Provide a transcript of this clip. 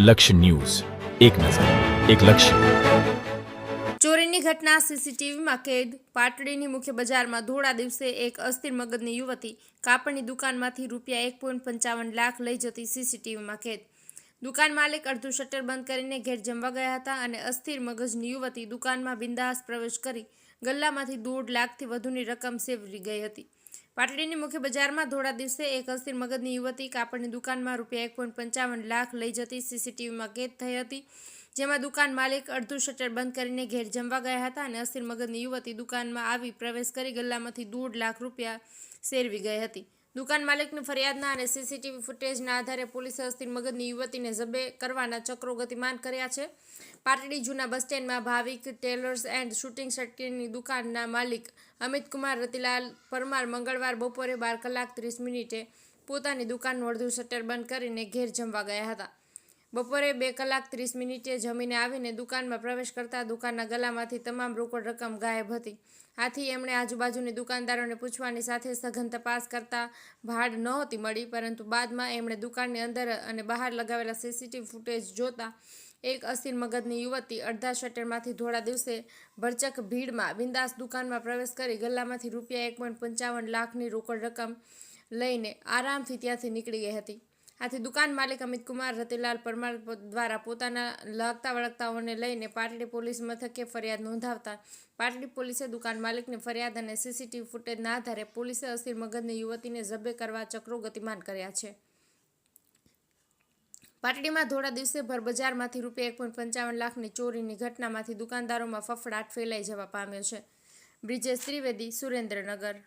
લક્ષ્ય ન્યૂઝ, એક નજર, એક લક્ષ્ય. ચોરીની ઘટના સીસીટીવીમાં કેદ. પાટડીની મુખ્ય બજારમાં ધોળા દિવસે એક અસ્થિર મગજની યુવતી કાપડની દુકાનમાંથી ₹1.55 લાખ લઈ જતી સીસીટીવીમાં કેદ. દુકાન માલિક અડધું શટર બંધ કરીને ઘેર જમવા ગયા હતા અને અસ્થિર મગજની યુવતી દુકાનમાં બિંદાસ પ્રવેશ કરી ગલ્લામાંથી ₹1.5 લાખથી વધુની રકમ સેવી ગઈ હતી. પાટડીની મુખ્ય બજારમાં ધોળા દિવસે એક અસ્થિર મગજની યુવતી કાપડની દુકાનમાં ₹1.55 લાખ લઈ જતી સીસીટીવીમાં કેદ થઈ હતી, જેમાં દુકાન માલિક અડધું શટર બંધ કરીને ઘેર જમવા ગયા હતા અને અસ્થિર મગજની યુવતી દુકાનમાં આવી પ્રવેશ કરી ગલ્લામાંથી ₹1.5 લાખ સેરવી ગઈ હતી. દુકાન માલિકની ફરિયાદના અને સીસીટીવી ફૂટેજના આધારે પોલીસે અસ્થિર મગજની યુવતીને ઝબે કરવાના ચક્રો ગતિમાન કર્યા છે. પાટડી જૂના બસ સ્ટેન્ડમાં ભાવિક ટેલર્સ એન્ડ શૂટિંગ સર્કિટની દુકાનના માલિક અમિતકુમાર રતિલાલ પરમાર મંગળવાર બપોરે 12:30 પોતાની દુકાનનું અડધું શટર બંધ કરીને ઘેર જમવા ગયા હતા. બપોરે 2:30 જમીને આવીને દુકાનમાં પ્રવેશ કરતા દુકાનના ગલ્લામાંથી તમામ રોકડ રકમ ગાયબ હતી. આથી એમણે આજુબાજુની દુકાનદારોને પૂછવાની સાથે સઘન તપાસ કરતા ભાડ નહોતી મળી, પરંતુ બાદમાં એમણે દુકાનની અંદર અને બહાર લગાવેલા સીસીટીવી ફૂટેજ જોતા એક અસ્થિર મગજની યુવતી અડધા શટરમાંથી ધોળા દિવસે ભરચક ભીડમાં બિંદાસ દુકાનમાં પ્રવેશ કરી ગલ્લામાંથી ₹1.55 લાખની રોકડ રકમ લઈને આરામથી ત્યાંથી નીકળી ગઈ હતી. આથી દુકાન માલિક અમિતકુમાર રતિલાલ પરમાર દ્વારા પોતાના લાગતા વળગતાઓને લઈને પાટડી પોલીસ મથકે ફરિયાદ નોંધાવતા પાટડી પોલીસે દુકાન માલિકની ફરિયાદ અને સીસીટીવી ફૂટેજના આધારે પોલીસે અસ્થિર મગજની યુવતીને ઝબે કરવા ચક્રો ગતિમાન કર્યા છે. પાટડીમાં ધોળા દિવસે ભરબજારમાંથી ₹1.55 લાખની ચોરીની ઘટનામાંથી દુકાનદારોમાં ફફડાટ ફેલાઈ જવા પામ્યો છે. બ્રિજેશ ત્રિવેદી, સુરેન્દ્રનગર.